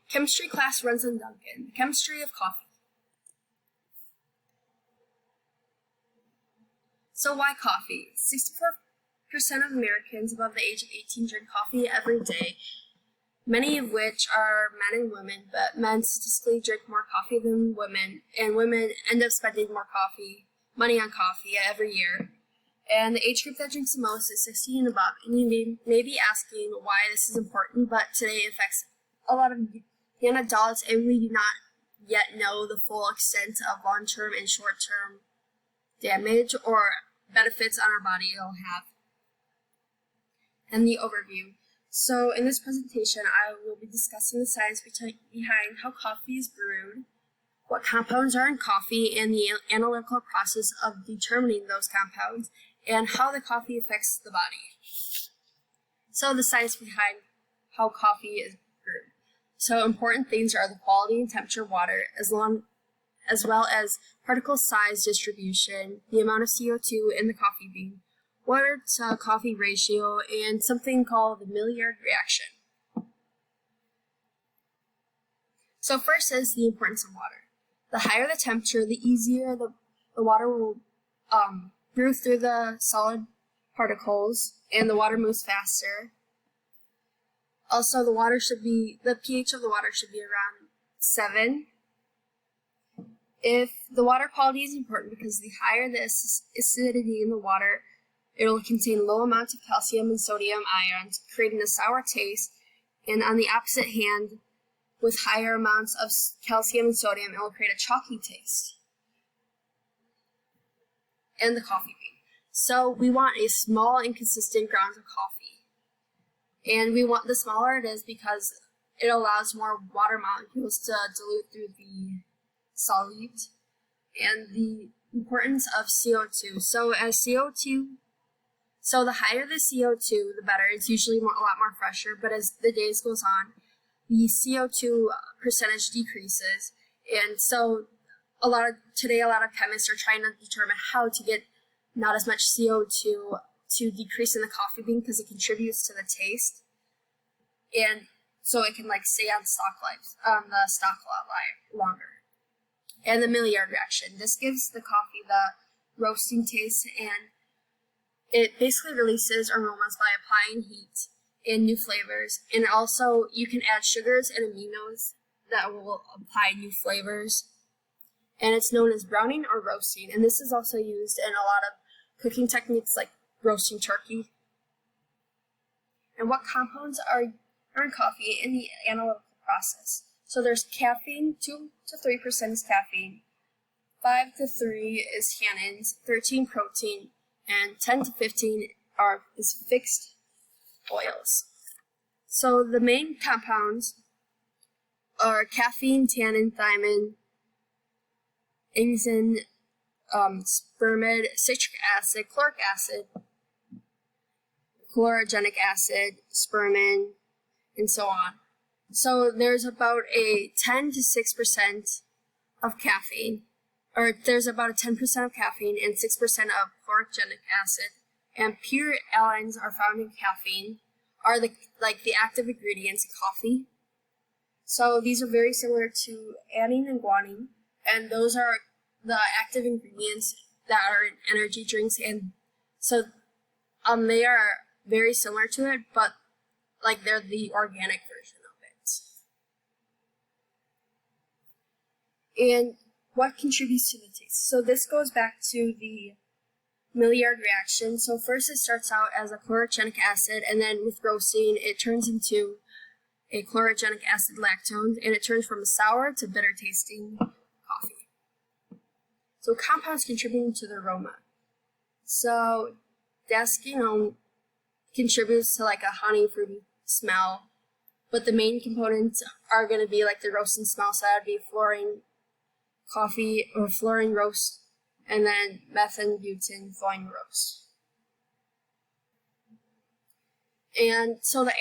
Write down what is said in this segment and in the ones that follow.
Chemistry class runs on Duncan. The chemistry of coffee. So why coffee? 64% of Americans above the age of 18 drink coffee every day, many of which are men and women, but men statistically drink more coffee than women, and women end up spending more money on coffee every year. And the age group that drinks the most is 16 and above. And you may be asking why this is important, but today it affects a lot of young adults, and we do not yet know the full extent of long-term and short-term damage or benefits on our body it'll have. And the overview. So in this presentation, I will be discussing the science behind how coffee is brewed, what compounds are in coffee, and the analytical process of determining those compounds, and how the coffee affects the body. So the science behind how coffee is brewed. So important things are the quality and temperature of water, as well as particle size distribution, the amount of CO2 in the coffee bean, water to coffee ratio, and something called the Maillard reaction. So first is the importance of water. The higher the temperature, the easier the water will brew through the solid particles, and the water moves faster. Also, the pH of the water should be around 7. If the water quality is important because the higher the acidity in the water, it will contain low amounts of calcium and sodium ions, creating a sour taste, and on the opposite hand, with higher amounts of calcium and sodium, it will create a chalky taste. And the coffee bean. So we want a small and consistent grounds of coffee. And we want the smaller it is because it allows more water molecules to dilute through the solute. And the importance of CO2. So the higher the CO2, the better. It's usually a lot more fresher, but as the days goes on, the CO2 percentage decreases. And so today a lot of chemists are trying to determine how to get not as much CO2 to decrease in the coffee bean because it contributes to the taste. And so it can stay on the stock a lot longer. And the Maillard reaction. This gives the coffee the roasting taste, and it basically releases aromas by applying heat and new flavors. And also you can add sugars and aminos that will apply new flavors. And it's known as browning or roasting. And this is also used in a lot of cooking techniques like roasting turkey. And what compounds are in coffee in the analytical process? So there's caffeine, 2 to 3% is caffeine, 5 to 3 is tannins, 13 protein, and 10 to 15 is fixed oils. So the main compounds are caffeine, tannin, thymine, enzyme, spermid, citric acid, chloric acid, chlorogenic acid, spermine, and so on. So there's about a 10 to 6% of caffeine, or there's about a 10% of caffeine and 6% of chlorogenic acid. And pure alkynes are found in caffeine, are the active ingredients in coffee. So these are very similar to adenine and guanine, and those are the active ingredients that are in energy drinks. And so they are very similar to it, but they're the organic version of it. And what contributes to the taste? So this goes back to the Maillard reaction. So first it starts out as a chlorogenic acid, and then with roasting it turns into a chlorogenic acid lactone, and it turns from a sour to bitter tasting coffee. So compounds contributing to the aroma. So desquinone contributes to a honey fruity smell, but the main components are going to be the roasting smell. So that would be fluorine coffee or fluorine roast, and then methanbutane fluorine roast. And so the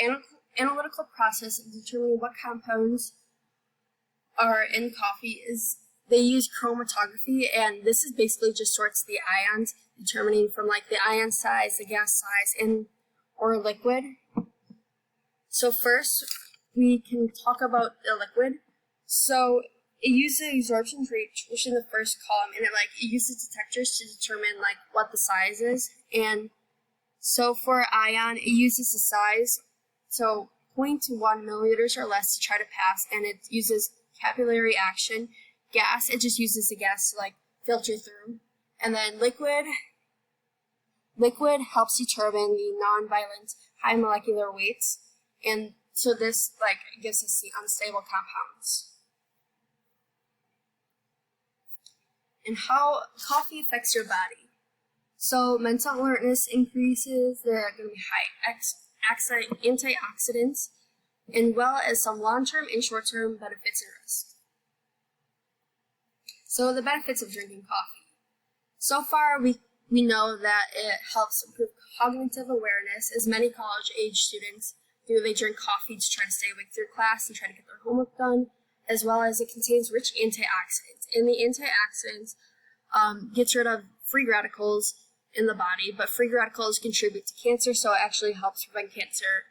analytical process of determining what compounds are in coffee is they use chromatography, and this is basically just sorts the ions, determining from the ion size, the gas size, or liquid. So first we can talk about the liquid. So it uses absorption rate, which in the first column, and it uses detectors to determine what the size is. And so for ion, it uses the size, so 0.1 milliliters or less to try to pass, and it uses capillary action. Gas, it just uses the gas to filter through. And then liquid helps determine the non-violent high molecular weights, and so this gives us the unstable compounds. And how coffee affects your body. So mental alertness increases. There are going to be high antioxidants, and well as some long-term and short-term benefits and risks. So the benefits of drinking coffee. So far, we know that it helps improve cognitive awareness, as many college-age students do. They drink coffee to try to stay awake through class and try to get their homework done, as well as it contains rich antioxidants. And the antioxidants gets rid of free radicals in the body, but free radicals contribute to cancer, so it actually helps prevent cancer.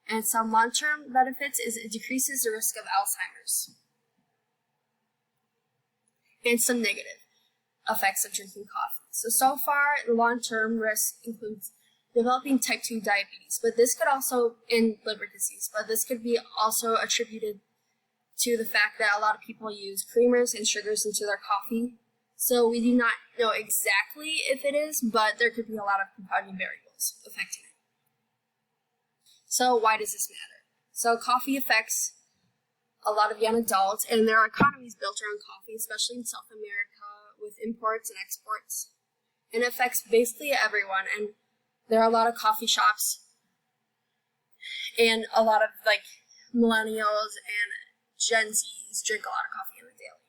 And some long-term benefits is it decreases the risk of Alzheimer's. And some negative effects of drinking coffee. So far, the long-term risk includes developing type 2 diabetes, but this could also, in liver disease, but this could be also attributed to the fact that a lot of people use creamers and sugars into their coffee. So we do not know exactly if it is, but there could be a lot of compounding variables affecting it. So why does this matter? So coffee affects a lot of young adults, and there are economies built around coffee, especially in South America with imports and exports. And it affects basically everyone, and there are a lot of coffee shops and a lot of millennials and Gen Zs drink a lot of coffee on the daily.